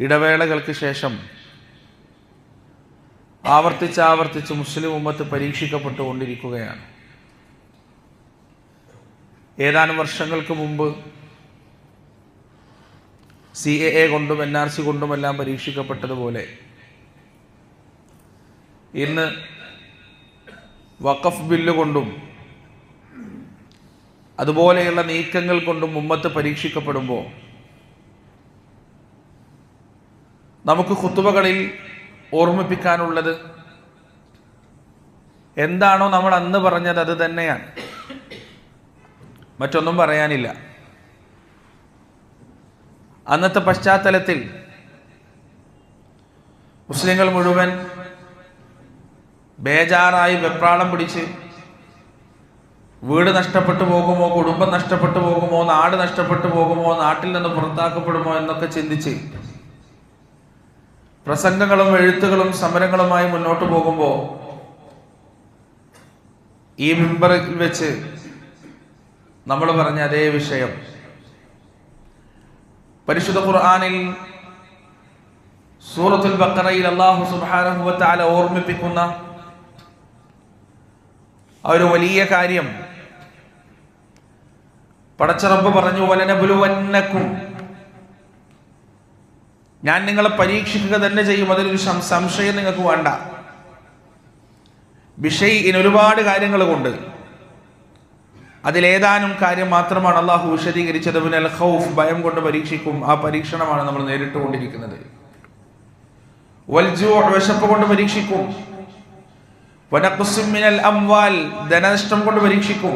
ഇടവേളകൾക്ക് ശേഷം ആവർത്തിച്ച് മുസ്ലിം ഉമ്മത്ത് പരീക്ഷിക്കപ്പെട്ടുകൊണ്ടിരിക്കുകയാണ്. ഏതാനും വർഷങ്ങൾക്ക് മുമ്പ് CAA കൊണ്ടും NRC കൊണ്ടുമെല്ലാം പരീക്ഷിക്കപ്പെട്ടതുപോലെ ഇന്ന് വഖഫ് ബില്ല് കൊണ്ടും അതുപോലെയുള്ള നീക്കങ്ങൾ കൊണ്ടും ഉമ്മത്ത് പരീക്ഷിക്കപ്പെടുമ്പോൾ നമുക്ക് ഖുതുബകളിൽ ഓർമ്മിപ്പിക്കാനുള്ളത് എന്താണോ നമ്മൾ അന്ന് പറഞ്ഞത് അത് തന്നെയാണ്, മറ്റൊന്നും പറയാനില്ല. അന്നത്തെ പശ്ചാത്തലത്തിൽ മുസ്ലിങ്ങൾ മുഴുവൻ ബേജാറായി വെപ്രാളം പിടിച്ച് വീട് നഷ്ടപ്പെട്ടു പോകുമോ, കുടുംബം നഷ്ടപ്പെട്ടു പോകുമോ, നാട് നഷ്ടപ്പെട്ടു പോകുമോ, നാട്ടിൽ നിന്ന് പുറത്താക്കപ്പെടുമോ എന്നൊക്കെ ചിന്തിച്ച് പ്രസംഗങ്ങളും എഴുത്തുകളും സമരങ്ങളുമായി മുന്നോട്ട് പോകുമ്പോൾ ഈ മിമ്പറിൽ വെച്ച് നമ്മൾ പറഞ്ഞ അതേ വിഷയം പരിശുദ്ധ ഖുർആനിൽ സൂറത്തുൽ ബഖറയിൽ അല്ലാഹു സുബ്ഹാനഹു വ തആല ഓർമ്മിപ്പിക്കുന്ന ആ ഒരു വലിയ കാര്യം പടച്ച റബ്ബ് പറഞ്ഞു, വലനബ്ലുവന്നകും, ഞാൻ നിങ്ങളെ പരീക്ഷിക്കുക തന്നെ ചെയ്യും, അതിലൊരു സംശയം നിങ്ങൾക്ക് വേണ്ട. ബിഷൈഇൻ, ഒരുപാട് കാര്യങ്ങൾ കൊണ്ട്, അതിലേതാനും കാര്യം മാത്രമാണ് അള്ളാഹു വിശദീകരിച്ചത്. മിനൽ ഖൗഫ്, ഭയം കൊണ്ട് പരീക്ഷിക്കും. ആ പരീക്ഷണമാണ് നമ്മൾ നേരിട്ടുകൊണ്ടിരിക്കുന്നത്. വൽജൂ, വിശപ്പ് കൊണ്ട് പരീക്ഷിക്കും. വനഖ്സും മിനൽ അംവാൽ, ധനനഷ്ടം കൊണ്ട് പരീക്ഷിക്കും.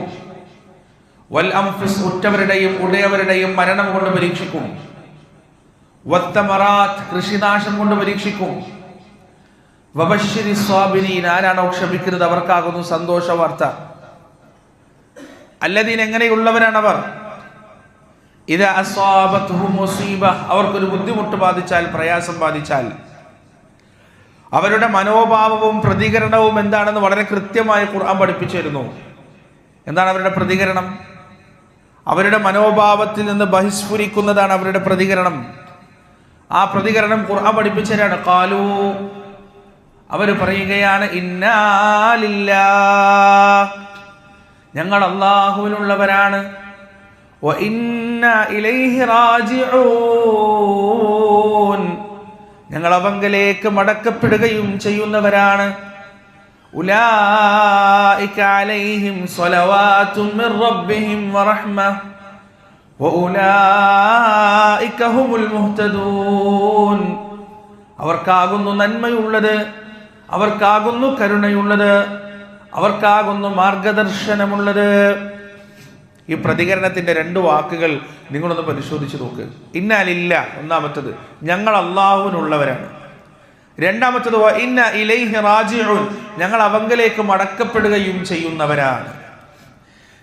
വൽ അൻഫുസ്, ഉറ്റവരുടെയും ഉടയവരുടെയും മരണം കൊണ്ട് പരീക്ഷിക്കും. വത്തമറാത്ത്, കൃഷിനാശം കൊണ്ട് പരീക്ഷിക്കും. വബശ്ശിരി സ്വാബിരീൻ, ആരാണോ ക്ഷമിക്കുന്നത് അവർക്കാകുന്നു സന്തോഷ വാർത്ത. അല്ലദീൻ, എങ്ങനെയുള്ളവരാണവർ? ഇദാ അസ്വാബത്ഹും മുസീബ, അവർക്കൊരു ബുദ്ധിമുട്ട് ബാധിച്ചാൽ, പ്രയാസം ബാധിച്ചാൽ അവരുടെ മനോഭാവവും പ്രതികരണവും എന്താണെന്ന് വളരെ കൃത്യമായി ഖുർആൻ പഠിപ്പിച്ചു തരുന്നു. എന്താണ് അവരുടെ പ്രതികരണം? അവരുടെ മനോഭാവത്തിൽ നിന്ന് ബഹിസ്ഫുരിക്കുന്നതാണ് അവരുടെ പ്രതികരണം. ആ പ്രതികരണം ഖുർആൻ പഠിപ്പിച്ചതാണ്. ഖാലൂ, അവർ പറയുകയാണ്, ഇന്നാ ലില്ലാഹ്, ഞങ്ങൾ അല്ലാഹുവിനുള്ളവരാണ്. വ ഇന്നാ ഇലൈഹി റാജിഊൻ, ഞങ്ങൾ അവങ്കലേക്ക് മടക്കപ്പെടുകയും ചെയ്യുന്നവരാണ്. ഉലൈക അലൈഹിം സ്വലവാതും മിർ റബ്ബിഹിം വറഹ്മ വഉലൈക ഹുമുൽ മുഹ്തദൂൻ, അവർക്കാകുന്നു നന്മയുള്ളത്, അവർക്കാകുന്നു കരുണയുള്ളത്, അവർക്കാകുന്നു മാർഗദർശനമുള്ളത്. ഈ പ്രതികരണത്തിന്റെ 2 വാക്കുകൾ നിങ്ങളൊന്ന് പരിശോധിച്ച് നോക്ക്. ഇന്നാ ലില്ലാഹ്, ഒന്നാമത്തത് ഞങ്ങൾ അല്ലാഹുവിനുള്ളവരാണ്. രണ്ടാമത്തത് വ ഇന്നാ ഇലൈഹി റാജിഊൻ, ഞങ്ങൾ അവങ്കലേക്ക് മടക്കപ്പെടുകയും ചെയ്യുന്നവരാണ്.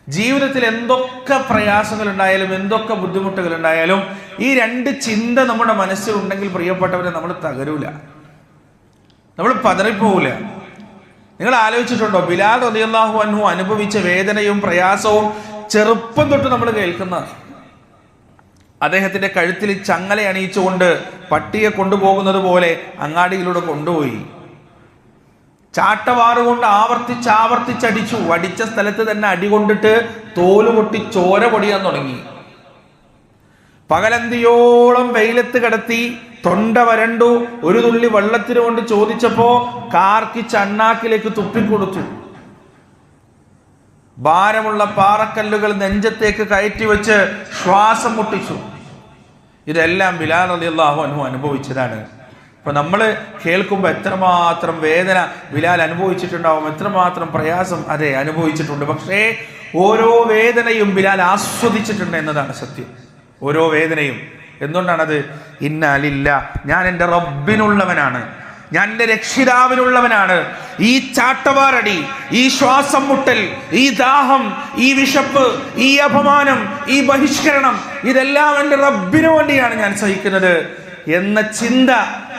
ജീവിതത്തിൽ എന്തൊക്കെ പ്രയാസങ്ങൾ ഉണ്ടായാലും, എന്തൊക്കെ ബുദ്ധിമുട്ടുകൾ ഉണ്ടായാലും, ഈ 2 ചിന്ത നമ്മുടെ മനസ്സിലുണ്ടെങ്കിൽ പ്രിയപ്പെട്ടവരെ, നമ്മൾ തകരൂല, നമ്മൾ പതറിപ്പോവില്ല. നിങ്ങൾ ആലോചിച്ചിട്ടുണ്ടോ, ബിലാൽ റളിയല്ലാഹു അൻഹു അനുഭവിച്ച വേദനയും പ്രയാസവും ചെറുപ്പം തൊട്ട് നമ്മൾ കേൾക്കുന്ന. അദ്ദേഹത്തിന്റെ കഴുത്തിൽ ചങ്ങല അണിയിച്ചുകൊണ്ട് പട്ടിയെ കൊണ്ടുപോകുന്നത് പോലെ അങ്ങാടിയിലൂടെ കൊണ്ടുപോയി. ചാട്ടവാറുകൊണ്ട് ആവർത്തിച്ചടിച്ചു. അടിച്ച സ്ഥലത്ത് തന്നെ അടി കൊണ്ടിട്ട് തോല് പൊട്ടി ചോര പൊടിയാൻ തുടങ്ങി. പകലന്തിയോളം വെയിലത്ത് കിടത്തി, തൊണ്ട വരണ്ടു. ഒരു തുള്ളി വെള്ളത്തിന് കൊണ്ട് ചോദിച്ചപ്പോ കാർക്കി ചണ്ണാക്കിലേക്ക് തുപ്പിക്കൊടുത്തു. ഭാരമുള്ള പാറക്കല്ലുകൾ നെഞ്ചത്തേക്ക് കയറ്റി വെച്ച് ശ്വാസം മുട്ടിച്ചു. ഇതെല്ലാം ബിലാൽ റളിയല്ലാഹു അൻഹു അനുഭവിച്ചതാണ്. അപ്പൊ നമ്മൾ കേൾക്കുമ്പോൾ എത്രമാത്രം വേദന ബിലാൽ അനുഭവിച്ചിട്ടുണ്ടാവും, എത്രമാത്രം പ്രയാസം അതെ അനുഭവിച്ചിട്ടുണ്ട്. പക്ഷേ ഓരോ വേദനയും ബിലാൽ ആസ്വദിച്ചിട്ടുണ്ട് എന്നതാണ് സത്യം. ഓരോ വേദനയും. എന്തുകൊണ്ടാണത്? ഇന്നാ ലില്ലാഹ്, ഞാൻ എൻ്റെ റബ്ബിനുള്ളവനാണ്, ഞാൻ എൻ്റെ രക്ഷിതാവിനുള്ളവനാണ്. ഈ ചാട്ടവാറടി, ഈ ശ്വാസം മുട്ടൽ, ഈ ദാഹം, ഈ വിശപ്പ്, ഈ അപമാനം, ഈ ബഹിഷ്കരണം, ഇതെല്ലാം എൻ്റെ റബ്ബിനു വേണ്ടിയാണ് ഞാൻ സഹിക്കുന്നത് എന്ന ചിന്ത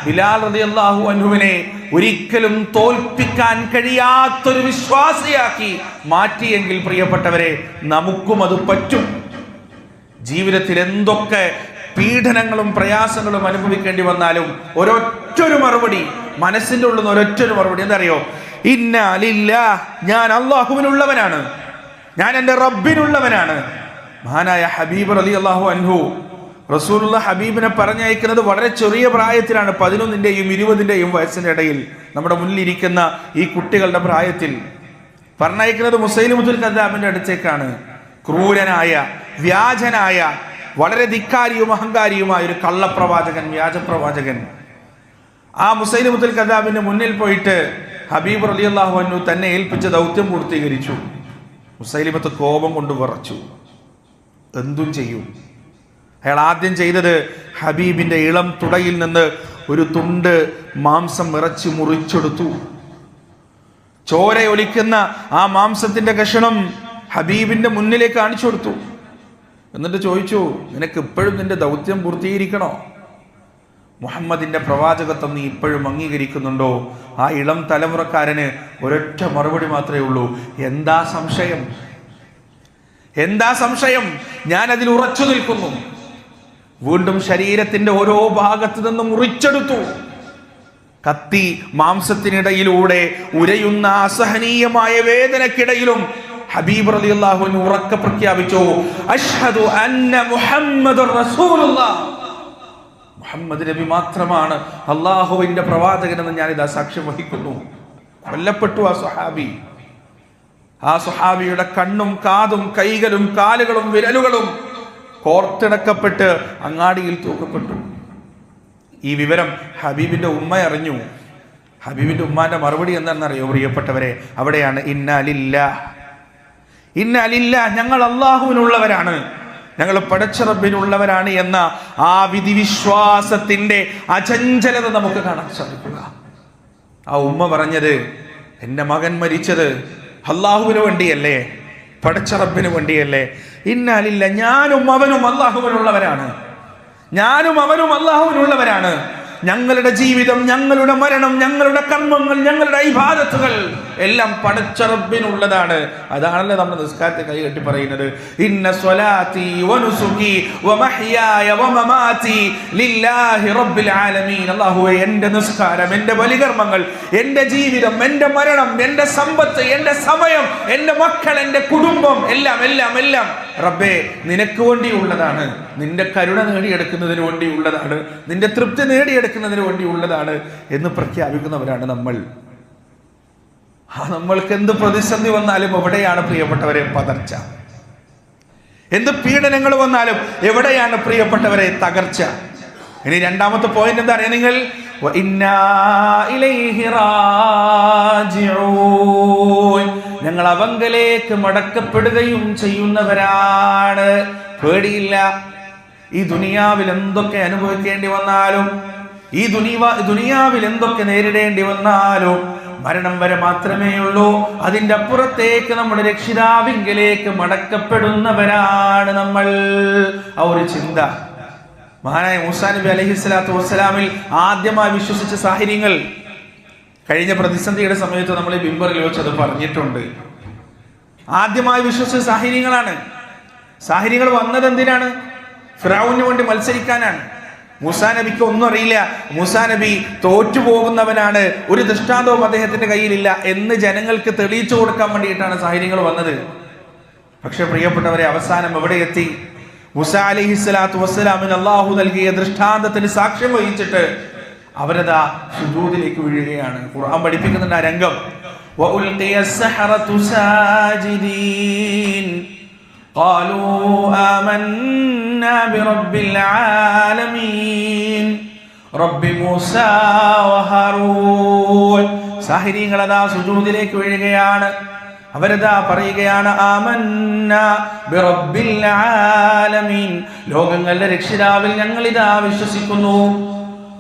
ബിലാൽ റളിയല്ലാഹു അൻഹുവിനെ ഒരിക്കലും തോൽപ്പിക്കാൻ കഴിയാത്തൊരു വിശ്വാസിയാക്കി മാറ്റിയെങ്കിൽ പ്രിയപ്പെട്ടവരെ, നമുക്കും അത് പറ്റും. ജീവിതത്തിൽ എന്തൊക്കെ പീഡനങ്ങളും പ്രയാസങ്ങളും അനുഭവിക്കേണ്ടി വന്നാലും ഒരൊറ്റൊരു മറുപടി, മനസ്സിന്റെ ഉള്ളിൽ നിന്ന് ഒരൊറ്റൊരു മറുപടി, എന്തറിയോ? ഇന്നാ ലില്ലാഹ്, ഞാൻ അള്ളാഹുവിനുള്ളവനാണ്, ഞാൻ എൻ്റെ റബ്ബിനുള്ളവനാണ്. മഹാനായ ഹബീബ് റളിയല്ലാഹു അൻഹു, റസൂലുള്ള ഹബീബിനെ പറഞ്ഞയക്കുന്നത് വളരെ ചെറിയ പ്രായത്തിലാണ്, 11ന്റെയും 20ന്റെയും വയസ്സിന്റെ ഇടയിൽ. നമ്മുടെ മുന്നിലിരിക്കുന്ന ഈ കുട്ടികളുടെ പ്രായത്തിൽ പറഞ്ഞയക്കുന്നത് മുസൈലിമത്തുൽ കദ്ദാബിന്റെ അടുത്തേക്കാണ്. ക്രൂരനായ, വ്യാജനായ, വളരെ ധിക്കാരിയും അഹങ്കാരിയുമായ ഒരു കള്ളപ്രവാചകൻ, വ്യാജപ്രവാചകൻ. ആ മുസൈലിമത്തുൽ കദ്ദാബിന്റെ മുന്നിൽ പോയിട്ട് ഹബീബ് റളിയല്ലാഹു അൻഹു തന്നെ ഏൽപ്പിച്ച ദൗത്യം പൂർത്തീകരിച്ചു. മുസൈലിമത്ത് കോപം കൊണ്ട് വിറച്ചു. എന്തും ചെയ്യും. അയാൾ ആദ്യം ചെയ്തത് ഹബീബിന്റെ ഇളം തുടയിൽ നിന്ന് ഒരു തുണ്ട് മാംസം ഇറച്ചി മുറിച്ചെടുത്തു. ചോരയൊലിക്കുന്ന ആ മാംസത്തിന്റെ കഷണം ഹബീബിന്റെ മുന്നിലേക്ക് കാണിച്ചു കൊടുത്തു. എന്നിട്ട് ചോദിച്ചു, നിനക്ക് ഇപ്പോഴും നിന്റെ ദൗത്യം പൂർത്തീകരിക്കണോ? മുഹമ്മദിന്റെ പ്രവാചകത്വം നീ ഇപ്പോഴും അംഗീകരിക്കുന്നുണ്ടോ? ആ ഇളം തലമുറക്കാരന് ഒരൊറ്റ മറുപടി മാത്രമേ ഉള്ളൂ, എന്താ സംശയം, എന്താ സംശയം, ഞാൻ അതിൽ ഉറച്ചു നിൽക്കുന്നു. വീണ്ടും ശരീരത്തിന്റെ ഓരോ ഭാഗത്തു നിന്നും മുറിച്ചെടുത്തു. കത്തി മാംസത്തിനിടയിലൂടെ ഉരയുന്ന അസഹനീയമായ വേദനക്കിടയിലും ഹബീബ് റളിയല്ലാഹു അൻഹു ഉറക്കെ പ്രഖ്യാപിച്ചു, അഷ്ഹദു അന്ന മുഹമ്മദുർ റസൂലുള്ളാഹ്, മുഹമ്മദ് നബി മാത്രമാണ് അള്ളാഹുവിന്റെ പ്രവാചകനെന്ന് ഞാനിതാ സാക്ഷ്യം വഹിക്കുന്നു. കൊല്ലപ്പെട്ടു ആ സ്വഹാബി. ആ സ്വഹാബിയുടെ കണ്ണും കാതും കൈകളും കാലുകളും വിരലുകളും കോർത്തിണക്കപ്പെട്ട് അങ്ങാടിയിൽ തൂക്കപ്പെട്ടു. ഈ വിവരം ഹബീബിന്റെ ഉമ്മ അറിഞ്ഞു. ഹബീബിന്റെ ഉമ്മാന്റെ മറുപടി എന്താണെന്നറിയോ പ്രിയപ്പെട്ടവരെ? അവിടെയാണ് ഇന്നാ ലില്ലാഹ്, ഇന്നാ ലില്ലാഹ്, ഞങ്ങൾ അള്ളാഹുവിനുള്ളവരാണ്, ഞങ്ങൾ പടച്ച റബ്ബിനുള്ളവരാണ് എന്ന ആ വിധിവിശ്വാസത്തിന്റെ അചഞ്ചലത നമുക്ക് കാണാൻ സാധിക്കുക. ആ ഉമ്മ പറഞ്ഞത്, എൻ്റെ മകൻ മരിച്ചത് അള്ളാഹുവിന് വേണ്ടിയല്ലേ, പടച്ച റബ്ബിന് വേണ്ടിയല്ലേ. ഇന്നാ ലില്ലാഹ്, ഞാനും അവനും അള്ളാഹുവിനുള്ളവരാണ്, ഞാനും അവനും അള്ളാഹുവിനുള്ളവരാണ്. ഞങ്ങളുടെ ജീവിതം, ഞങ്ങളുടെ മരണം, ഞങ്ങളുടെ കർമ്മങ്ങൾ, ഞങ്ങളുടെ ഇബാദത്തുകൾ എല്ലാം പടച്ച റബ്ബിനുള്ളതാണ്. അതാണല്ലോ നമ്മൾ നിസ്കാരത്തെ കൈ കെട്ടി പറയുന്നത്, ഇന്ന സ്വലാത്തി വനുസുകി വമഹ്യായ വമമാതി ലില്ലാഹി റബ്ബിൽ ആലമീൻ. അല്ലാഹുവേ, എൻ്റെ നിസ്കാരം, എൻ്റെ ബലികർമ്മങ്ങൾ, എൻ്റെ ജീവിതം, എൻ്റെ മരണം, എൻ്റെ സമ്പത്ത്, എൻ്റെ സമയം, എൻ്റെ മക്കൾ, എൻ്റെ കുടുംബം, എല്ലാം എല്ലാം എല്ലാം റബ്ബേ നിനക്ക് വേണ്ടിയുള്ളതാണ്, നിന്റെ കരുണ നേടിയെടുക്കുന്നതിന് വേണ്ടിയുള്ളതാണ്, നിന്റെ തൃപ്തി നേടിയെടുക്കുന്നതിന് വേണ്ടിയുള്ളതാണ് എന്ന് പ്രഖ്യാപിക്കുന്നവരാണ് നമ്മൾ. നമ്മൾക്ക് എന്ത് പ്രതിസന്ധി വന്നാലും എവിടെയാണ് പ്രിയപ്പെട്ടവരെ പതർച്ച? എന്ത് പീഡനങ്ങൾ വന്നാലും എവിടെയാണ് പ്രിയപ്പെട്ടവരെ തകർച്ച? ഇനി രണ്ടാമത്തെ പോയിന്റ് എന്താ അറിയാം നിങ്ങൾ? ഞങ്ങൾ അവങ്കലേക്ക് മടക്കപ്പെടുകയും ചെയ്യുന്നവരാണ്. പേടിയില്ല. ഈ ദുനിയാവിൽ എന്തൊക്കെ അനുഭവിക്കേണ്ടി വന്നാലും, ഈ ദുനിയാവിൽ എന്തൊക്കെ നേരിടേണ്ടി വന്നാലും മരണം വരെ മാത്രമേ ഉള്ളൂ. അതിൻ്റെ അപ്പുറത്തേക്ക് നമ്മുടെ രക്ഷിതാവിങ്കലേക്ക് മടക്കപ്പെടുന്നവരാണ് നമ്മൾ. ആ ഒരു ചിന്ത മഹാനായ മൂസാ നബി അലൈഹിസ്സലാത്തു വസ്സലാമിൽ ആദ്യമായി വിശ്വസിച്ച സാഹചര്യങ്ങൾ കഴിഞ്ഞ പ്രതിസന്ധിയുടെ സമയത്ത് നമ്മൾ ഈ ബിംബറിൽ വെച്ച് അത് പറഞ്ഞിട്ടുണ്ട്. ആദ്യമായി വിശ്വസിച്ച സാഹചര്യങ്ങളാണ്. സാഹചര്യങ്ങൾ വന്നത് എന്തിനാണ്? ഫിറഔന് വേണ്ടി മത്സരിക്കാനാണ്. മൂസാ നബിക്ക് ഒന്നും അറിയില്ല, മൂസാ നബി തോറ്റുപോകുന്നവനാണ്, ഒരു ദൃഷ്ടാന്തവും അദ്ദേഹത്തിന്റെ കയ്യിലില്ല എന്ന് ജനങ്ങൾക്ക് തെളിയിച്ചു കൊടുക്കാൻ വേണ്ടിയിട്ടാണ് സാഹചര്യങ്ങൾ വന്നത്. പക്ഷെ പ്രിയപ്പെട്ടവരെ, അവസാനം എവിടെ എത്തി? മൂസാ അലൈഹിസ്സലാത്തു വസ്സലാമിന് അല്ലാഹു നൽകിയ ദൃഷ്ടാന്തത്തിന് സാക്ഷ്യം വഹിച്ചിട്ട് അവരതാ സുജൂദിലേക്ക് വീഴുകയാണ്. ഖുർആൻ പഠിപ്പിക്കുന്നുണ്ട് ആ രംഗം. വഉൽഖിയ അസ്സഹറതു സാജിദീൻ ഖാലൂ ആമന്നാ ബിറബ്ബിൽ ആലമീൻ റബ്ബി മൂസാ വഹാറൂൻ. സാഹിരീങ്ങൾ അതാ സുജൂദിലേക്ക് വീഴുകയാണ്. അവരതാ പറയുകയാണ്, ആമന്നാ ബിറബ്ബിൽ ആലമീൻ, ലോകങ്ങളുടെ രക്ഷിതാവിൽ ഞങ്ങൾ ഇതാ വിശ്വസിക്കുന്നു.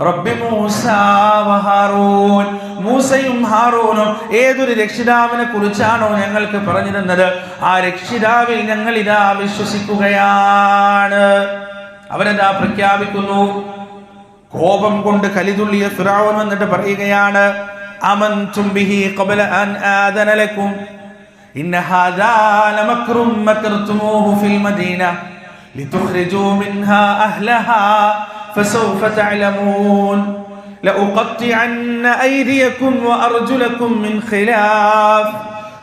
റബ്ബി മൂസാ വഹാറൂൻ, മൂസയും ഹാറൂനും ഏതൊരു രക്ഷിതാവിനെ കുറിച്ചാണോ ഞങ്ങൾക്ക് പറഞ്ഞു തന്നത്, ആ രക്ഷിതാവിൽ ഞങ്ങൾ ഇതാ വിശ്വസിക്കുകയാണ്. അവരെന്താ പ്രഖ്യാപിക്കുന്നു? കോപം കൊണ്ട് കലിതുള്ളിയ ഫിറഔൻ എന്നിട്ട് പറയുകയാണ്, അമൻതും ബിഹി ഖബല അൻ ആദന ലക്കും ഇന്ന ഹാദാ ലമക്റും മകർതുമൂഹു ഫിൽ മദീന لتخرجوا منها أهلها فسوف تعلمون لأقطعن أيديكم وأرجلكم من خلاف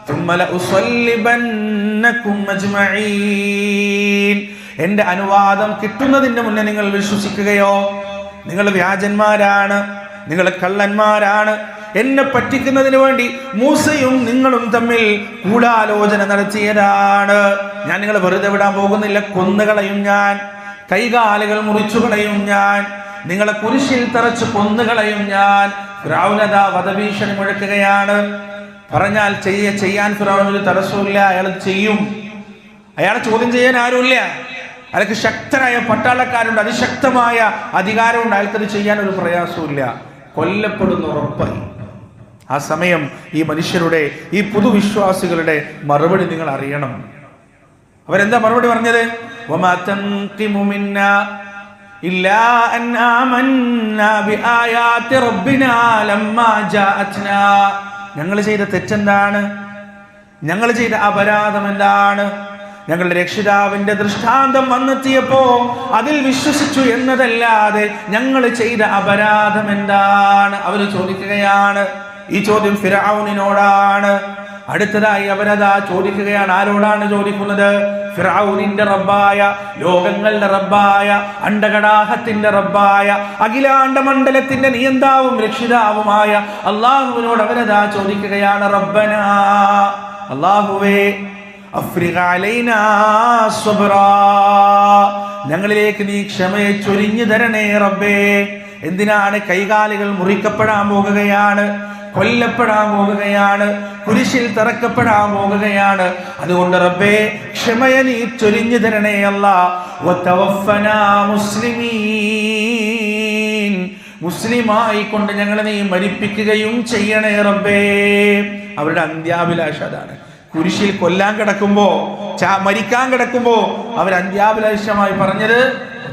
ثم لأصلبنكم أجمعين. എന്റെ അനുവാദം കിട്ടുന്നതിന് മുന്നേ നിങ്ങൾ വിശ്വസിക്കുകയോ? നിങ്ങൾ വ്യാജന്മാരാണ്, നിങ്ങൾ കള്ളന്മാരാണ്. എന്നെ പറ്റിക്കുന്നതിന് വേണ്ടി മൂസയും നിങ്ങളും തമ്മിൽ ഗൂഢാലോചന നടത്തിയതാണ്. ഞാൻ നിങ്ങളെ വെറുതെ വിടാൻ പോകുന്നില്ല. കൊന്നുകളയും ഞാൻ, കൈകാലുകൾ മുറിച്ചു കളയും ഞാൻ, നിങ്ങളെ കുരിശിൽ തറച്ച് കൊന്നുകളയും ഞാൻ. ഫിർഔനദാ വധഭീഷണി മുഴക്കുകയാണ്. പറഞ്ഞാൽ ചെയ്യാൻ ഫിർഔനൊരു തടസ്സമില്ല. അയാൾ ചെയ്യും. അയാളെ ചോദ്യം ചെയ്യാൻ ആരുമില്ല. അയാൾക്ക് ശക്തരായ പട്ടാളക്കാരുണ്ട്, അതിശക്തമായ അധികാരമുണ്ട്. അയാൾക്കത് ചെയ്യാൻ ഒരു പ്രയാസമില്ല. കൊല്ലപ്പെടുന്ന ഉറപ്പായി. ആ സമയം ഈ മനുഷ്യരുടെ, ഈ പുതുവിശ്വാസികളുടെ മറുപടി നിങ്ങൾ അറിയണം. അവരെന്താ മറുപടി പറഞ്ഞത്? വമാ തൻഖിമു മിന്നാ ഇല്ലാ അൻ ആമന്നാ ബിആയാതി റബ്ബിനാ ലമ്മാ ജാഅത്നാ. ഞങ്ങൾ ചെയ്ത തെറ്റെന്താണ്? ഞങ്ങൾ ചെയ്ത അപരാധം എന്താണ്? ഞങ്ങളുടെ രക്ഷിതാവിന്റെ ദൃഷ്ടാന്തം വന്നെത്തിയപ്പോ അതിൽ വിശ്വസിച്ചു എന്നതല്ലാതെ ഞങ്ങൾ ചെയ്ത അപരാധം എന്താണ്? അവർ ചോദിക്കുകയാണ്. ഈ ചോദ്യം ഫിർഔനിനോടാണ്. അടുത്തതായി അവരതാ ചോദിക്കുകയാണ്. ആരോടാണ് ചോദിക്കുന്നത്? ഫിർഔനിന്റെ റബ്ബായ, ലോകങ്ങളുടെ റബ്ബായ, അണ്ടകടാഹത്തിന്റെ റബ്ബായ, അഖിലാണ്ട മണ്ഡലത്തിന്റെ നിയന്താവും രക്ഷിതാവുമായ അള്ളാഹുവിനോട് അവരതാ ചോദിക്കുകയാണ്. റബ്ബനാ, അള്ളാഹുവേ, അഫ്രിഗ് അലൈനാ സ്വബ്റാ, ഞങ്ങളിലേക്ക് നീ ക്ഷമയെ ചൊരിഞ്ഞു തരണേ റബ്ബേ. എന്തിനാണ്? കൈകാലുകൾ മുറിക്കപ്പെടാൻ പോകുകയാണ്, കൊല്ലപ്പെടാൻ പോകുകയാണ്, കുരിശിൽ തറക്കപ്പെടാൻ പോകുകയാണ്. അതുകൊണ്ട് റബ്ബേ, ക്ഷമയെ നീ ചൊരിഞ്ഞു തരണേ അല്ലാഹ്. വതവഫനാ മുസ്ലിമീൻ, മുസ്ലിമായി കൊണ്ട് ഞങ്ങളെ നീ മരിപ്പിക്കുകയും ചെയ്യണേ റബ്ബേ. അവരുടെ അന്ത്യാഭിലാഷ അതാണ്. കുരിശിൽ കൊല്ലാൻ കിടക്കുമ്പോ, മരിക്കാൻ കിടക്കുമ്പോ അവർ അന്ത്യാഭിലാഷമായി പറഞ്ഞത്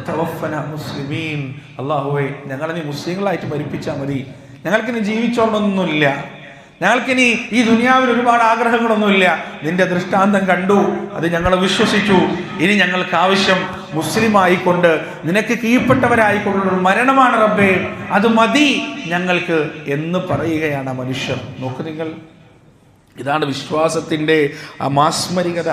തവഫനാ മുസ്ലിമീൻ, അല്ലാഹുവേ ഞങ്ങളെ നീ മുസ്ലിങ്ങളായിട്ട് മരിപ്പിച്ചാൽ മതി. ഞങ്ങൾക്കിനി ജീവിച്ചോണ്ടൊന്നുമില്ല, ഞങ്ങൾക്കിനി ഈ ദുനിയാവിൽ ഒരുപാട് ആഗ്രഹങ്ങളൊന്നുമില്ല. നിന്റെ ദൃഷ്ടാന്തം കണ്ടു, അത് ഞങ്ങൾ വിശ്വസിച്ചു. ഇനി ഞങ്ങൾക്ക് ആവശ്യം മുസ്ലിമായിക്കൊണ്ട് നിനക്ക് കീഴ്പ്പെട്ടവരായിക്കൊണ്ടുള്ള മരണമാണ് റബ്ബേ, അത് മതി ഞങ്ങൾക്ക് എന്ന് പറയുകയാണ് മനുഷ്യർ. നോക്ക് നിങ്ങൾ, ഇതാണ് വിശ്വാസത്തിൻ്റെ ആ മാസ്മരികത,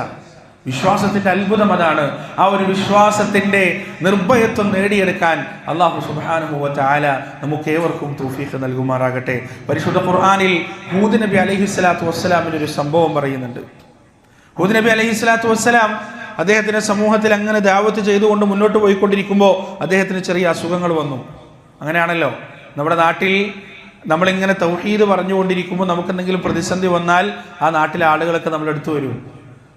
വിശ്വാസത്തിൻ്റെ അത്ഭുതം അതാണ്. ആ ഒരു വിശ്വാസത്തിൻ്റെ നിർഭയത്വം നേടിയെടുക്കാൻ അല്ലാഹു സുബ്ഹാനഹു വ തആല നമുക്ക് ഏവർക്കും തൗഫീഖ് നൽകുമാറാകട്ടെ. പരിശുദ്ധ ഖുർആനിൽ ഹൂദ് നബി അലൈഹിസ്സലാത്തു വസ്സലാമിൻ്റെ ഒരു സംഭവം പറയുന്നുണ്ട്. ഹൂദ് നബി അലൈഹിസ്സലാത്തു വസ്സലാം അദ്ദേഹത്തിൻ്റെ സമൂഹത്തിൽ അങ്ങനെ ദഅവത്ത് ചെയ്തുകൊണ്ട് മുന്നോട്ട് പോയിക്കൊണ്ടിരിക്കുമ്പോൾ അദ്ദേഹത്തിന് ചെറിയ അസുഖങ്ങൾ വന്നു. അങ്ങനെയാണല്ലോ നമ്മുടെ നാട്ടിൽ. നമ്മളിങ്ങനെ തൗഹീദ് പറഞ്ഞുകൊണ്ടിരിക്കുമ്പോൾ നമുക്കെന്തെങ്കിലും പ്രതിസന്ധി വന്നാൽ ആ നാട്ടിലെ ആളുകളൊക്കെ നമ്മളെടുത്ത് വരും.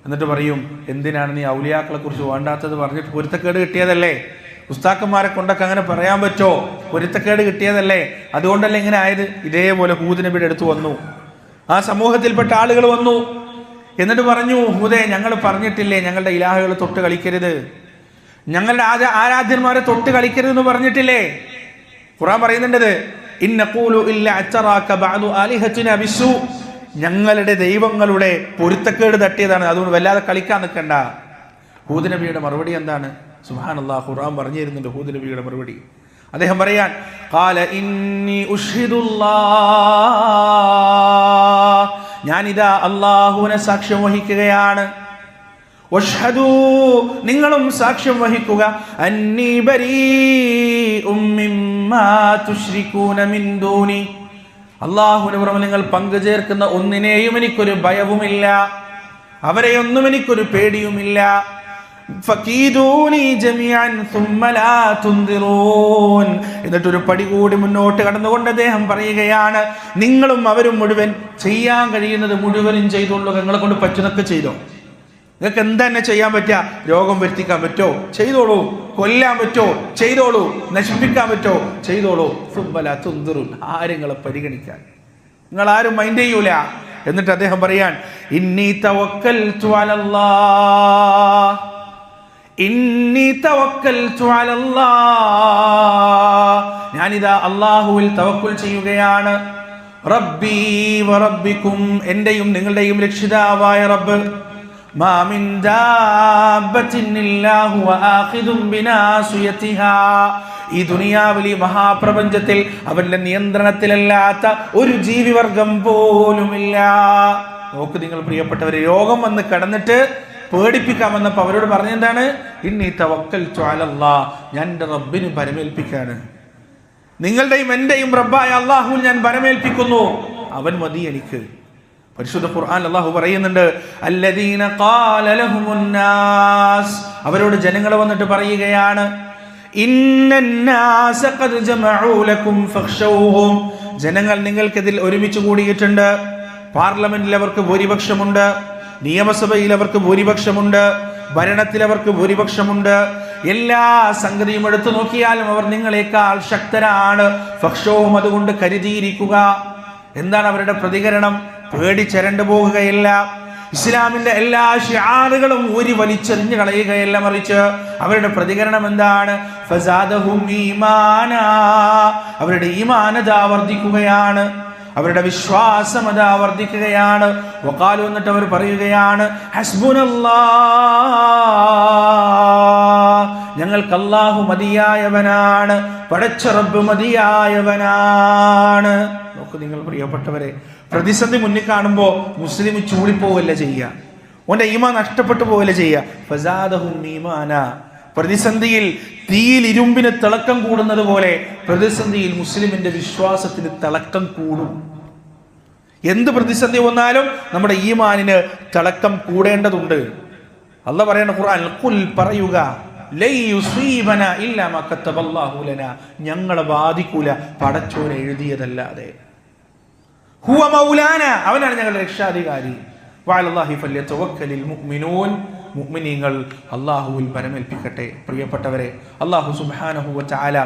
എന്നിട്ട് പറയും, എന്തിനാണ് നീ ഔലിയാക്കളെ കുറിച്ച് വേണ്ടാത്തത് പറഞ്ഞിട്ട്? പൊരുത്തക്കേട് കിട്ടിയതല്ലേ? ഉസ്താക്കന്മാരെ കൊണ്ടൊക്കെ അങ്ങനെ പറയാൻ പറ്റോ? പൊരുത്തക്കേട് കിട്ടിയതല്ലേ? അതുകൊണ്ടല്ലേ ഇങ്ങനെ ആയത്. ഇതേപോലെ ഹൂദ് നബിയുടെ അടുത്ത് വന്നു, ആ സമൂഹത്തിൽപ്പെട്ട ആളുകൾ വന്നു. എന്നിട്ട് പറഞ്ഞു, ഹൂദേ, ഞങ്ങൾ പറഞ്ഞിട്ടില്ലേ ഞങ്ങളുടെ ഇലാഹുകളെ തൊട്ട് കളിക്കരുത്, ഞങ്ങളുടെ ആരാധ്യന്മാരെ തൊട്ട് കളിക്കരുതെന്ന് പറഞ്ഞിട്ടില്ലേ? ഖുർആൻ പറയുന്നുണ്ടത്, ഇന്നഖൂലു ഇല്ല അച്ചറാക ബഅദു ആലിഹത്തിന ബിസു, ഞങ്ങളുടെ ദൈവങ്ങളുടെ പൊരുത്തക്കേട് തട്ടിയതാണ്, അതുകൊണ്ട് വല്ലാതെ കളിക്കാൻ നിൽക്കണ്ട. ഹൂദ് നബിയുടെ മറുപടി എന്താണ്? സുബ്ഹാനല്ലാഹ്, ഖുർആൻ പറഞ്ഞു തരുന്നുണ്ട് ഹൂദ് നബിയുടെ മറുപടി. അദ്ദേഹം പറയാൻ, ഖാല ഇന്നി ഉഷ്ഹിദുല്ലാഹ്, ഞാനിതാ അല്ലാഹുവിനെ സാക്ഷ്യം വഹിക്കുകയാണ്. വഷ്ഹദൂ, നിങ്ങളും സാക്ഷ്യം വഹിക്കുക. അന്നീ ബരീഉം മിമ്മാ തുശ്രികൂന മിൻ ദൂനി, അല്ലാഹുവിന് പുറമെ നിങ്ങൾ പങ്കു ചേർക്കുന്ന ഒന്നിനെയും എനിക്കൊരു ഭയവുമില്ല, അവരെയൊന്നും എനിക്കൊരു പേടിയുമില്ല. ഫകീദൂനി ജമീഅൻ സുമ്മ ലാ തുൻദിറൂൻ, എന്നിട്ടൊരു പടി കൂടി മുന്നോട്ട് കടന്നുകൊണ്ട് അദ്ദേഹം പറയുകയാണ്, നിങ്ങളും അവരും മുഴുവൻ ചെയ്യാൻ കഴിയുന്നത് മുഴുവനും ചെയ്തോളൂ. നിങ്ങളെ കൊണ്ട് പറ്റുന്നൊക്കെ ചെയ്തോ. നിങ്ങൾക്ക് എന്താ തന്നെ ചെയ്യാൻ പറ്റുക? രോഗം വരുത്തിക്കാൻ പറ്റോ? ചെയ്തോളൂ. കൊല്ലാൻ പറ്റോ? ചെയ്തോളൂ. നശിപ്പിക്കാൻ പറ്റോ? ചെയ്തോളൂ. സുമ്മ ലാ തുൻദിറൂൻ, ആരെങ്ങളെ പരിഗണിക്കാൻ നിങ്ങൾ ആരും മൈൻഡ് ചെയ്യൂല. എന്നിട്ട് അദ്ദേഹം പറയാൻ, ഇന്നി തവക്കൽതു അലല്ലാഹ്, ഇന്നി തവക്കൽതു അലല്ലാഹ്, ഞാനിതാ അല്ലാഹുവിൽ തവക്കുൽ ചെയ്യുകയാണ്. റബ്ബി വ റബ്ബിക്കും, എന്റെയും നിങ്ങളുടെയും രക്ഷിതാവായ റബ്ബ്. മാ മിൻ ദാബത്തിൻ ഇല്ലാ ഹുവ ആഖിദുൻ ബിനാസിയതിഹാ. ഈ ദുനിയാവിൽ, ഈ മഹാപ്രപഞ്ചത്തിൽ അവന്റെ നിയന്ത്രണത്തിലല്ലാത്ത ഒരു ജീവിവർഗം പോലുമില്ല. നോക്ക് നിങ്ങൾ പ്രിയപ്പെട്ടവരെ, രോഗം വന്ന് കിടന്നിട്ട് പേടിപ്പിക്കാമെന്നപ്പോൾ അവരോട് പറഞ്ഞെന്താണ്? ഇന്നി തവക്കൽതു അലല്ലാഹ്, ഞാൻ എൻ്റെ റബ്ബിന് പരമേൽപ്പിക്കാണ്. നിങ്ങളുടെയും എന്റെയും റബ്ബായ അല്ലാഹുവിൽ ഞാൻ പരമേൽപ്പിക്കുന്നു, അവൻ മതി എനിക്ക്. പരിശുദ്ധ ഖുർആൻ അല്ലാഹു പറയുന്നുണ്ട്, അല്ലദീന ഖാല ലഹുമുന്നാസ്, അവരോട് ജനങ്ങൾ വന്നിട്ട് പറയുകയാണ്, ഇന്നന്നാസ ഖദ് ജമഉ ലക്കും ഫഖ്ശൗഹും, ജനങ്ങൾ നിങ്ങൾക്കെതിൽ ഒരുമിച്ച് കൂടിയിട്ടുണ്ട്. പാർലമെന്റിൽ അവർക്ക് ഭൂരിപക്ഷമുണ്ട്, നിയമസഭയിൽ അവർക്ക് ഭൂരിപക്ഷമുണ്ട്, ഭരണത്തിൽ അവർക്ക് ഭൂരിപക്ഷമുണ്ട്. എല്ലാ സംഗതിയും എടുത്തു നോക്കിയാലും അവർ നിങ്ങളെക്കാൾ ശക്തരാണ്. ഫഖ്ശൗഹും, അതുകൊണ്ട് കരുതിയിരിക്കുക. എന്താണ് അവരുടെ പ്രതികരണം? പേടിച്ചരണ്ടു പോകുകയില്ല. ഇസ്ലാമിന്റെ എല്ലാ ശിആറുകളും ഊരി വലിച്ചെറിഞ്ഞു കളയുകയല്ല, മറിച്ച് അവരുടെ എന്താണ്? ഫസാദഹും ഈമാനാ, അവരുടെ ഈമാനത വർദ്ധിക്കുകയാണ്, അവരുടെ വിശ്വാസം അതാ വർദ്ധിക്കുകയാണ്. വഖാലു, എന്നിട്ട് അവർ പറയുകയാണ്, ഹസ്ബുനല്ലാഹ്, ഞങ്ങൾക്ക് അല്ലാഹു മതിയായവനാണ്, പടച്ച റബ്ബ് മതിയായവനാണ്. നോക്കൂ നിങ്ങൾ പ്രിയപ്പെട്ടവരെ, പ്രതിസന്ധി മുന്നിൽ കാണുമ്പോൾ മുസ്ലിം ചൂളിപ്പോവല്ല ചെയ്യുക, ഓന്റെ ഈമാൻ നഷ്ടപ്പെട്ടു പോവല്ല ചെയ്യുക. ഫസാദഹും ഈമാനാ, പ്രതിസന്ധിയിൽ തീയിൽ ഇരുമ്പിന് തിളക്കം കൂടുന്നത് പോലെ പ്രതിസന്ധിയിൽ മുസ്ലിമിന്റെ വിശ്വാസത്തിന് തിളക്കം കൂടും. എന്ത് പ്രതിസന്ധി വന്നാലും നമ്മുടെ ഈമാനിന് തിളക്കം കൂടേണ്ടതുണ്ട്. അല്ലാഹു പറയുന്ന ഖുർആൻ, ഖുൽ പറയുക, ലൈ യുസീബനാ ഇല്ലാ മാ കതബല്ലാഹു ലനാ, ഞങ്ങളെ ബാധിക്കൂല പടച്ചോൻ എഴുതിയതല്ലാതെ. ഹുവ മൗലാന, അവനാണ് ഞങ്ങളുടെ രക്ഷാധികാരി. വഅലല്ലാഹി ഫല്യതവക്കലിൽ മുഅ്മിനൂൻ, മുഅ്മിനീങ്ങൾ അല്ലാഹുവിൽ പരമേൽപ്പിക്കട്ടെ. പ്രിയപ്പെട്ടവരെ, അല്ലാഹു സുബ്ഹാനഹു വ തആല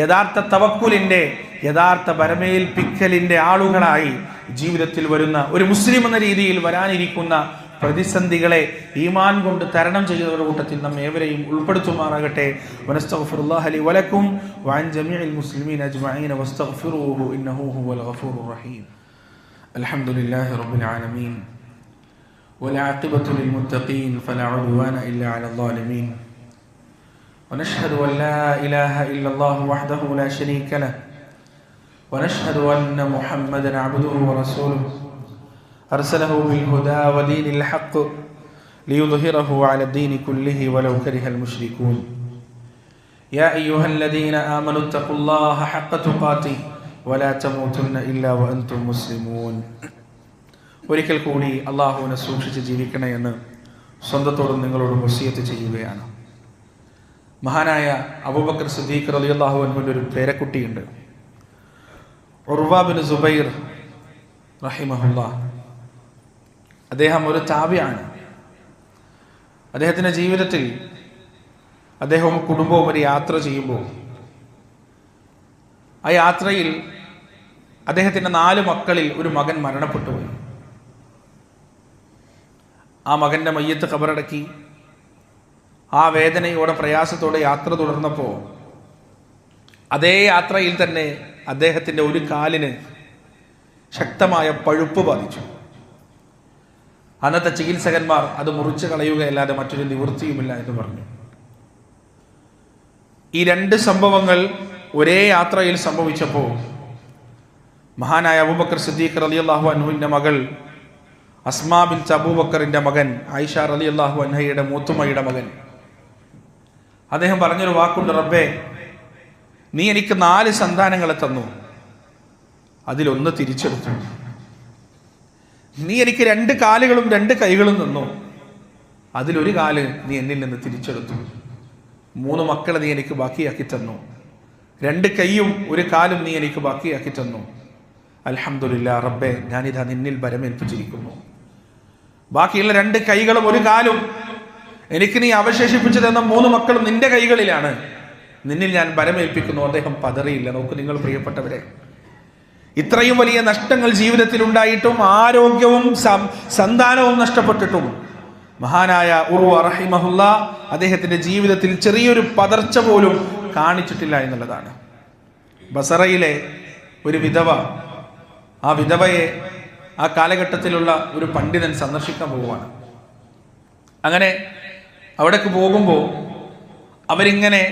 യഥാർത്ഥ തവക്കുലിന്റെ, യഥാർത്ഥ പരമേൽപ്പിക്കലിന്റെ ആളുകളായി ജീവിതത്തിൽ വരുന്ന ഒരു മുസ്ലിം എന്ന രീതിയിൽ വരാനിരിക്കുന്ന പ്രതിസന്ധികളെ ഈമാൻ കൊണ്ട് തരണം ചെയ്യുന്നവരുടെ കൂട്ടത്തിൽ നമ്മെ ഏവരെയും ഉൾപ്പെടുത്തുമാറാകട്ടെ. വനസ്തഗ്ഫിറുല്ലാഹ ലി വലക്കും വഅൻ ജമീഇൽ മുസ്ലിമീന അജ്മഈന വസ്തഗ്ഫിറൂഹു ഇന്നഹു ഹുവൽ ഗഫൂറുർ റഹീം. അൽഹംദുലില്ലാഹി റബ്ബിൽ ആലമീൻ والعاقبة للمتقين فلا عدوان إلا على الظالمين ونشهد أن لا إله إلا الله وحده لا شريك له ونشهد أن محمدا عبده ورسوله أرسله بالهدى ودين الحق ليظهره على الدين كله ولو كره المشركون يا أيها الذين آمنوا اتقوا الله حق تقاته ولا تموتن إلا وأنتم مسلمون. ഒരിക്കൽ കൂടി അള്ളാഹുവിനെ സൂക്ഷിച്ച് ജീവിക്കണേ എന്ന് സ്വന്തത്തോടും നിങ്ങളോടും വസിയത്ത് ചെയ്യുകയാണ്. മഹാനായ അബൂബക്കർ സിദ്ദീഖ് റളിയല്ലാഹു അൻഹുവിന്റെ ഒരു പേരക്കുട്ടിയുണ്ട്, ഉർവ ബിൻ സുബൈർ റഹിമഹുല്ലാഹ്. അദ്ദേഹം ഒരു താബിയാണ്. അദ്ദേഹത്തിന്റെ ജീവിതത്തിൽ അദ്ദേഹവും കുടുംബവും ഒരു യാത്ര ചെയ്യുമ്പോൾ ആ യാത്രയിൽ അദ്ദേഹത്തിന്റെ 4 മക്കളിൽ ഒരു മകൻ മരണപ്പെട്ടുപോയി. ആ മകന്റെ മയ്യത്ത് ഖബറടക്കി ആ വേദനയോടെ പ്രയാസത്തോടെ യാത്ര തുടർന്നപ്പോൾ അതേ യാത്രയിൽ തന്നെ അദ്ദേഹത്തിന്റെ ഒരു കാലിന് ശക്തമായ പഴുപ്പ് ബാധിച്ചു. അന്നത്തെ ചികിത്സകന്മാർ അത് മുറിച്ചു കളയുകയല്ലാതെ മറ്റൊരു നിവൃത്തിയുമില്ല എന്ന് പറഞ്ഞു. ഈ 2 സംഭവങ്ങൾ ഒരേ യാത്രയിൽ സംഭവിച്ചപ്പോൾ മഹാനായ അബൂബക്കർ സിദ്ദീഖ് റളിയല്ലാഹു അൻഹുവിന്റെ മകൾ അസ്മാ ബിൻത് അബൂബക്കറിന്റെ മകൻ ആയിഷ റളിയല്ലാഹു അൻഹയുടെ മൂത്തുമ്മയുടെ മകൻ, അദ്ദേഹം പറഞ്ഞൊരു വാക്കുണ്ട്, റബ്ബേ, നീ എനിക്ക് 4 സന്താനങ്ങളെ തന്നു, അതിലൊന്ന് തിരിച്ചെടുത്തു. നീ എനിക്ക് 2 കാലുകളും 2 കൈകളും തന്നു, അതിലൊരു കാല് നീ എന്നിൽ നിന്ന് തിരിച്ചെടുത്തു. 3 മക്കളെ നീ എനിക്ക് ബാക്കിയാക്കി തന്നു, 2 കൈയും 1 കാലും നീ എനിക്ക് ബാക്കിയാക്കി തന്നു. അൽഹംദുലില്ലാ റബ്ബേ, ഞാനിതാ നിന്നിൽ ഭരമേൽപ്പിച്ചിരിക്കുന്നു. ബാക്കിയുള്ള 2 കൈകളും 1 കാലും എനിക്ക് നീ അവശേഷിപ്പിച്ചു തന്ന 3 മക്കളും നിന്റെ കൈകളിലാണ്, നിന്നിൽ ഞാൻ ഭരമേൽപ്പിക്കുന്നു. അദ്ദേഹം പതറിയില്ല. നോക്കൂ നിങ്ങൾ പ്രിയപ്പെട്ടവരെ, ഇത്രയും വലിയ നഷ്ടങ്ങൾ ജീവിതത്തിൽ ഉണ്ടായിട്ടും ആരോഗ്യവും സന്താനവും നഷ്ടപ്പെട്ടിട്ടും മഹാനായ ഉർവ റഹിമഹുല്ലാ അദ്ദേഹത്തിന്റെ ജീവിതത്തിൽ ചെറിയൊരു പതർച്ച പോലും കാണിച്ചിട്ടില്ല എന്നുള്ളതാണ്. ബസറയിലെ ഒരു വിധവ, ആ വിധവയെ ആ കാലഘട്ടത്തിലുള്ള ഒരു പണ്ഡിതൻ സന്ദർശിക്കാൻ പോവുകയാണ്. അങ്ങനെ അവിടേക്ക് പോകുമ്പോൾ അവരിങ്ങനെ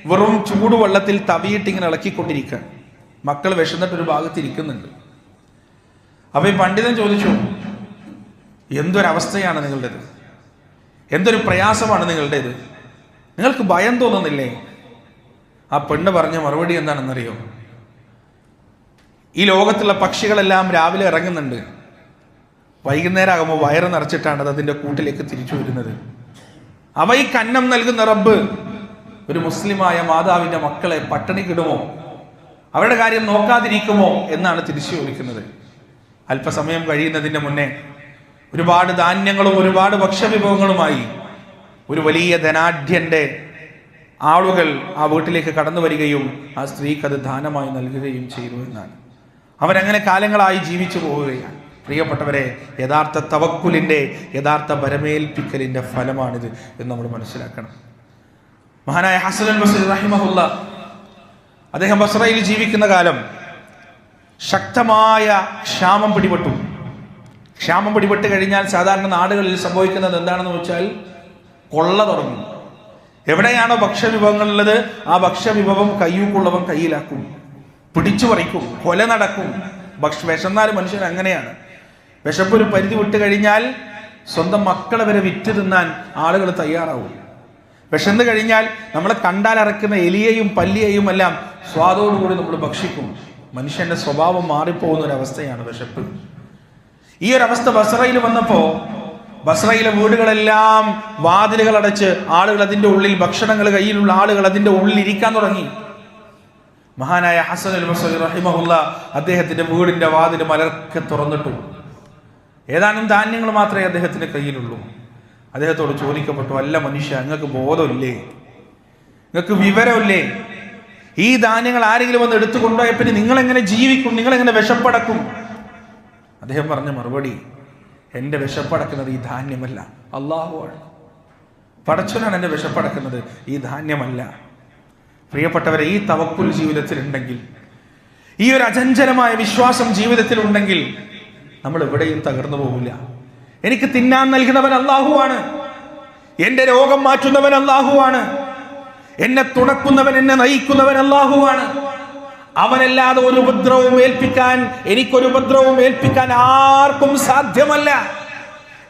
വെറും ചൂടുവെള്ളത്തിൽ തവിയിട്ട് ഇങ്ങനെ ഇളക്കിക്കൊണ്ടിരിക്കുക. മക്കൾ വിശന്നിട്ടൊരു ഭാഗത്ത് ഇരിക്കുന്നുണ്ട്. അപ്പോൾ ഈ പണ്ഡിതൻ ചോദിച്ചു, എന്തൊരവസ്ഥയാണ് നിങ്ങളുടേത്, എന്തൊരു പ്രയാസമാണ് നിങ്ങളുടേത്, നിങ്ങൾക്ക് ഭയം തോന്നുന്നില്ലേ? ആ പെണ്ണ് പറഞ്ഞ മറുപടി എന്താണെന്നറിയോ? ഈ ലോകത്തുള്ള പക്ഷികളെല്ലാം രാവിലെ ഇറങ്ങുന്നുണ്ട്, വൈകുന്നേരം ആകുമ്പോൾ വയറ് നിറച്ചിട്ടാണ് അത് അതിൻ്റെ കൂട്ടിലേക്ക് തിരിച്ചു വരുന്നത്. അവയ്ക്ക് അന്നം നൽകുന്ന റബ്ബ് ഒരു മുസ്ലിമായ മാതാവിൻ്റെ മക്കളെ പട്ടിണിക്കിടുമോ, അവരുടെ കാര്യം നോക്കാതിരിക്കുമോ എന്നാണ് തിരിച്ചു ചോദിക്കുന്നത്. അല്പസമയം കഴിയുന്നതിൻ്റെ മുന്നേ ഒരുപാട് ധാന്യങ്ങളും ഒരുപാട് ഭക്ഷ്യവിഭവങ്ങളുമായി ഒരു വലിയ ധനാഢ്യന്റെ ആളുകൾ ആ വീട്ടിലേക്ക് കടന്നു വരികയും ആ സ്ത്രീക്ക് അത് ദാനമായി നൽകുകയും ചെയ്തു എന്നാണ്. അവരങ്ങനെ കാലങ്ങളായി ജീവിച്ചു പോവുകയാണ്. പ്രിയപ്പെട്ടവരെ, യഥാർത്ഥ തവക്കുലിൻ്റെ, യഥാർത്ഥ ബരമേൽപ്പിക്കലിൻ്റെ ഫലമാണിത് എന്ന് നമ്മൾ മനസ്സിലാക്കണം. മഹാനായ ഹസൻ അൽ ബസ്രി റഹിമഹുല്ല, അദ്ദേഹം ബസ്രയിൽ ജീവിക്കുന്ന കാലം ശക്തമായ ക്ഷാമം പിടിപെട്ടു. ക്ഷാമം പിടിപെട്ട് കഴിഞ്ഞാൽ സാധാരണ നാടുകളിൽ സംഭവിക്കുന്നത് എന്താണെന്ന് വെച്ചാൽ കൊള്ള തുടങ്ങും. എവിടെയാണോ ഭക്ഷ്യവിഭവങ്ങളുള്ളത് ആ ഭക്ഷ്യവിഭവം കയ്യൂക്കുള്ളവൻ കയ്യിലാക്കും, പിടിച്ചു പറിക്കും, കൊല നടക്കും. വിശന്നാലും മനുഷ്യൻ അങ്ങനെയാണ്. വിശപ്പ് ഒരു പരിധി വിട്ട് കഴിഞ്ഞാൽ സ്വന്തം മക്കളെ വരെ വിറ്റ് തിന്നാൻ ആളുകൾ തയ്യാറാവും. വിശന്ന് കഴിഞ്ഞാൽ നമ്മളെ കണ്ടാൽ ഇറക്കുന്ന എലിയെയും പല്ലിയെയും എല്ലാം സ്വാദോടുകൂടി നമ്മൾ ഭക്ഷിക്കും. മനുഷ്യന്റെ സ്വഭാവം മാറിപ്പോകുന്ന ഒരവസ്ഥയാണ് വിശപ്പ്. ഈ ഒരു അവസ്ഥ ബസ്രയിൽ വന്നപ്പോൾ ബസ്രയിലെ വീടുകളെല്ലാം വാതിലുകൾ അടച്ച് ആളുകൾ അതിൻ്റെ ഉള്ളിൽ, ഭക്ഷണങ്ങൾ കയ്യിലുള്ള ആളുകൾ അതിൻ്റെ ഉള്ളിൽ ഇരിക്കാൻ തുടങ്ങി. മഹാനായ ഹസൻ അൽ ബസ്രി റഹിമഹുല്ല അദ്ദേഹത്തിന്റെ വീടിന്റെ വാതിൽ മലർക്കെ തുറന്നിട്ടു. ഏതാനും ധാന്യങ്ങൾ മാത്രമേ അദ്ദേഹത്തിന്റെ കയ്യിലുള്ളൂ. അദ്ദേഹത്തോട് ചോദിക്കപ്പെട്ടു, അല്ല മനുഷ്യ, നിങ്ങൾക്ക് ബോധമില്ലേ, നിങ്ങൾക്ക് വിവരമില്ലേ? ഈ ധാന്യങ്ങൾ ആരെങ്കിലും വന്ന് എടുത്തു കൊണ്ടുപോയ പിന്നെ നിങ്ങളെങ്ങനെ ജീവിക്കും, നിങ്ങളെങ്ങനെ വിശപ്പടക്കും? അദ്ദേഹം പറഞ്ഞ മറുപടി, എൻ്റെ വിശപ്പടക്കുന്നത് ഈ ധാന്യമല്ല, അല്ലാഹുവാണ്. പടച്ചവനാണ് എൻ്റെ വിശപ്പടക്കുന്നത്, ഈ ധാന്യമല്ല. പ്രിയപ്പെട്ടവരെ, ഈ തവക്കുൽ ജീവിതത്തിൽ ഉണ്ടെങ്കിൽ, ഈ ഒരു അചഞ്ചലമായ വിശ്വാസം ജീവിതത്തിൽ ഉണ്ടെങ്കിൽ നമ്മൾ എവിടെയും തകർന്നു പോകില്ല. എനിക്ക് തിന്നാൻ നൽകുന്നവൻ അല്ലാഹുവാണ്, എൻ്റെ രോഗം മാറ്റുന്നവൻ അല്ലാഹുവാണ്, എന്നെ തുണക്കുന്നവൻ, എന്നെ നയിക്കുന്നവൻ അല്ലാഹുവാണ്. അവനല്ലാതെ ഒരു ഉപദ്രവവും ഏൽപ്പിക്കാൻ, എനിക്കൊരു ഉപദ്രവവും ഏൽപ്പിക്കാൻ ആർക്കും സാധ്യമല്ല.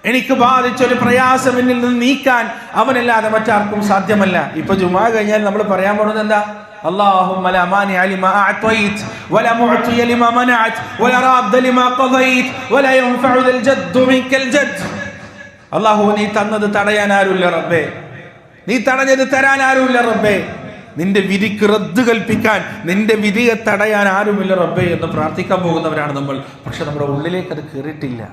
എനിക്ക് ബാധിച്ചൊരു പ്രയാസം എന്നിൽ നിന്ന് നീക്കാൻ അവനല്ലാതെ മറ്റാർക്കും സാധ്യമല്ല. ഇപ്പൊ ജുമാ കഴിഞ്ഞാൽ നമ്മൾ പറയാൻ പോകുന്നത് എന്താ? അല്ലാഹുമ്മ ലാ മാനിഅ ലിമാ അഅതൈത വലാ മുഅതിയ ലിമാ മനഅത വലാ റാദ്ദ ലിമാ ഖദൈത വലാ യൻഫഉ ദൽ ജദ്ദു മിൻകൽ ജദ്ദ്. അല്ലാഹു, നീ തന്നത് തടയാൻ ആരുമില്ല റബ്ബേ, നീ തടഞ്ഞത് തരാൻ ആരുമില്ല റബ്ബേ, നിന്റെ വിധിക്ക് റദ്ദ് കൽപ്പിക്കാൻ, നിന്റെ വിധിയെ തടയാൻ ആരുമില്ല റബ്ബേ എന്ന് പ്രാർത്ഥിക്കാൻ പോകുന്നവരാണ് നമ്മൾ. പക്ഷെ നമ്മുടെ ഉള്ളിലേക്ക് അത് കയറിയിട്ടില്ല,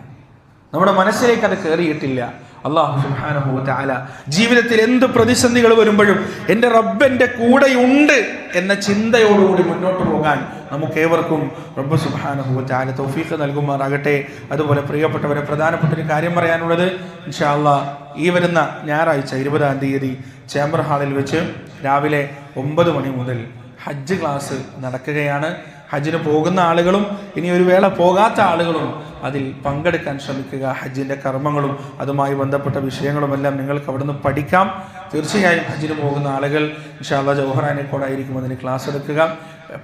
നമ്മുടെ മനസ്സിലേക്ക് അത് കയറിയിട്ടില്ല. അല്ലാഹു സുബ്ഹാനഹു വ തആല ജീവിതത്തിൽ എന്ത് പ്രതിസന്ധികൾ വരുമ്പോഴും എൻ്റെ റബ്ബ് എൻ്റെ കൂടെയുണ്ട് എന്ന ചിന്തയോടുകൂടി മുന്നോട്ട് പോകാൻ നമുക്ക് ഏവർക്കും റബ്ബ് സുബ്ഹാനഹു വ തആല തൗഫീഖ് നൽകുമാറാകട്ടെ. അതുപോലെ പ്രിയപ്പെട്ടവരെ, പ്രധാനപ്പെട്ട ഒരു കാര്യം പറയാനുള്ളത്, ഇൻഷാ അല്ലാഹ് ഈ വരുന്ന ഞായറാഴ്ച 20-ാം തീയതി ചേംബർ ഹാളിൽ വെച്ച് രാവിലെ 9 മണി മുതൽ ഹജ്ജ് ക്ലാസ് നടക്കുകയാണ്. ഹജ്ജിന് പോകുന്ന ആളുകളും ഇനി ഒരു വേള പോകാത്ത ആളുകളും അതിൽ പങ്കെടുക്കാൻ ശ്രമിക്കുക. ഹജ്ജിൻ്റെ കർമ്മങ്ങളും അതുമായി ബന്ധപ്പെട്ട വിഷയങ്ങളുമെല്ലാം നിങ്ങൾക്ക് അവിടുന്ന് പഠിക്കാം. തീർച്ചയായും ഹജ്ജിന് പോകുന്ന ആളുകൾ ഇൻഷാ അല്ലാഹ് ജൗഹറാനിക്കോടായിരിക്കും അതിന് ക്ലാസ് എടുക്കുക.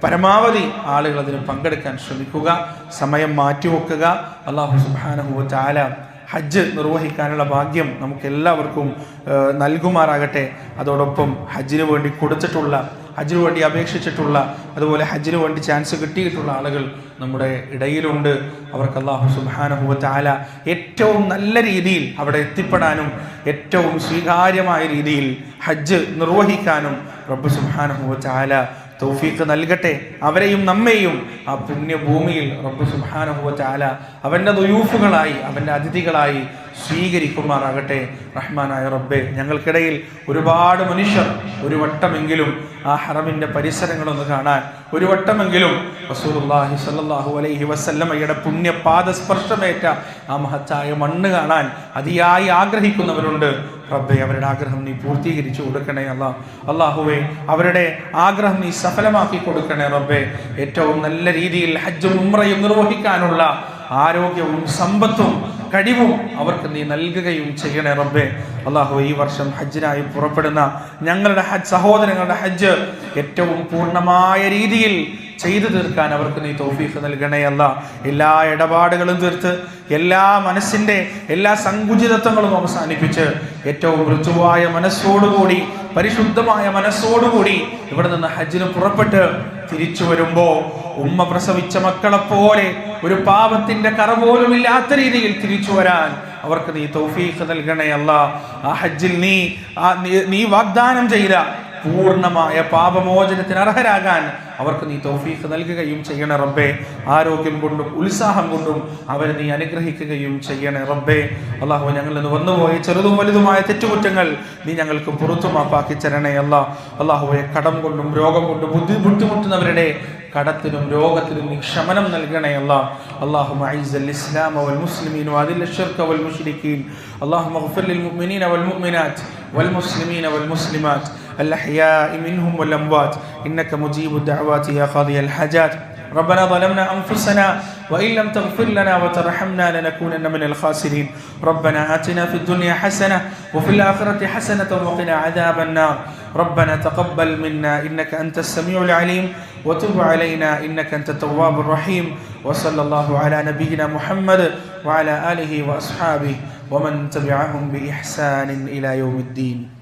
പരമാവധി ആളുകൾ അതിന് പങ്കെടുക്കാൻ ശ്രമിക്കുക, സമയം മാറ്റിവെക്കുക. അല്ലാഹു സുബ്ഹാനഹു വ തആല ഹജ്ജ് നിർവഹിക്കാനുള്ള ഭാഗ്യം നമുക്ക് എല്ലാവർക്കും നൽകുമാറാകട്ടെ. അതോടൊപ്പം ഹജ്ജിന് വേണ്ടി കൊടുത്തിട്ടുള്ള, ഹജ്ജിന് വേണ്ടി അപേക്ഷിച്ചിട്ടുള്ള, അതുപോലെ ഹജ്ജിന് വേണ്ടി ചാൻസ് കിട്ടിയിട്ടുള്ള ആളുകൾ നമ്മുടെ ഇടയിലുണ്ട്. അവർക്ക് അല്ലാഹു സുബ്ഹാനഹു വ തആല ഏറ്റവും നല്ല രീതിയിൽ അവിടെ എത്തിപ്പെടാനും ഏറ്റവും സ്വീകാര്യമായ രീതിയിൽ ഹജ്ജ് നിർവഹിക്കാനും റബ്ബ് സുബ്ഹാനഹു വ തആല തൗഫീഖ് നൽകട്ടെ. അവരെയും നമ്മെയും ആ പുണ്യഭൂമിയിൽ റബ്ബ് സുബ്ഹാനഹു വ തആല അവൻ്റെ ദുയൂഫുകളായി, അവൻ്റെ അതിഥികളായി സ്വീകരിക്കുമാറാകട്ടെ. റഹ്മാനായ റബ്ബേ, ഞങ്ങൾക്കിടയിൽ ഒരുപാട് മനുഷ്യർ ഒരു വട്ടമെങ്കിലും ആ ഹറമിൻ്റെ പരിസരങ്ങളൊന്ന് കാണാൻ, ഒരു വട്ടമെങ്കിലും റസൂലുള്ളാഹി സ്വല്ലല്ലാഹു അലൈഹി വസല്ലമയുടെ പുണ്യപാദസ്പർശമേറ്റ ആ മഹത്തായ മണ്ണ് കാണാൻ അതിയായി ആഗ്രഹിക്കുന്നവരുണ്ട്. റബ്ബേ, അവരുടെ ആഗ്രഹം നീ പൂർത്തീകരിച്ചു കൊടുക്കണേ. അല്ലാഹുവേ, അവരുടെ ആഗ്രഹം നീ സഫലമാക്കി കൊടുക്കണേ റബ്ബേ. ഏറ്റവും നല്ല രീതിയിൽ ഹജ്ജും ഉംറയും നിർവഹിക്കാനുള്ള ആരോഗ്യവും സമ്പത്തും കഴിവും അവർക്ക് നീ നൽകുകയും ചെയ്യണേ റബ്ബേ. അല്ലാഹു ഈ വർഷം ഹജ്ജിനായി പുറപ്പെടുന്ന ഞങ്ങളുടെ സഹോദരങ്ങളുടെ ഹജ്ജ് ഏറ്റവും പൂർണ്ണമായ രീതിയിൽ ചെയ്തു തീർക്കാൻ അവർക്ക് നീ തൗഫീഖ് നൽകണേ അല്ലാ. എല്ലാ ഇടപാടുകളും തീർത്ത് എല്ലാ മനസ്സിന്റെ എല്ലാ സങ്കുചിതത്വങ്ങളും അവസാനിപ്പിച്ച് ഏറ്റവും മൃദുവായ മനസ്സോടുകൂടി പരിശുദ്ധമായ മനസ്സോടുകൂടി ഇവിടെ നിന്ന് ഹജ്ജിന് പുറപ്പെട്ട് തിരിച്ചു വരുമ്പോ ഉമ്മ പ്രസവിച്ച മക്കളെപ്പോലെ ഒരു പാപത്തിന്റെ കറ പോലും ഇല്ലാത്ത രീതിയിൽ തിരിച്ചു വരാൻ അവർക്ക് നീ തൗഫീഖ് നൽകണേ അല്ലാ. ആ ഹജ്ജിൽ നീ വാഗ്ദാനം ചെയ്ത പൂർണ്ണമായ പാപമോചനത്തിന് അർഹരാകാൻ അവർക്ക് നീ തൗഫീഖ് നൽകുകയും ചെയ്യണേ റബ്ബേ. ആരോഗ്യം കൊണ്ടും ഉത്സാഹം കൊണ്ടും അവരെ നീ അനുഗ്രഹിക്കുകയും ചെയ്യണേ റബ്ബേ. അല്ലാഹു ഞങ്ങളിൽ നിന്ന് വന്നുപോയ ചെറുതും വലുതുമായ തെറ്റുകുറ്റങ്ങൾ നീ ഞങ്ങൾക്ക് പുറത്തു മാപ്പാക്കി തരണേ അല്ലാ. അല്ലാഹുവെ കടം കൊണ്ടും രോഗം കൊണ്ടും ബുദ്ധിമുട്ടുന്നവരുടെ കടത്തിനും രോഗത്തിനും നീ ശമനം നൽകണേ അല്ലാ. അല്ലാഹുമ്മ അഇസ്സൽ ഇസ്ലാമ വൽ മുസ്ലിമീന വഅദിൽ അശ്ശിർക വൽ മുശ്രിക്കീൻ. അല്ലാഹുമ്മ ഇഗ്ഫിർ ലിൽ മുഅ്മിനീന വൽ മുഅ്മിനാത്ത് വൽ മുസ്ലിമീന വൽ മുസ്ലിമാത്ത് الأحياء منهم والأموات إنك مجيب الدعوات يا قاضي الحاجات. ربنا ظلمنا أنفسنا وإن لم تغفر لنا وترحمنا لنكونن من الخاسرين. ربنا آتنا في الدنيا حسنة وفي الآخرة حسنة وقنا عذاب النار. ربنا تقبل منا إنك أنت السميع العليم وتب علينا إنك أنت التواب الرحيم. وصلى الله على نبينا محمد وعلى آله وأصحابه ومن تبعهم بإحسان إلى يوم الدين.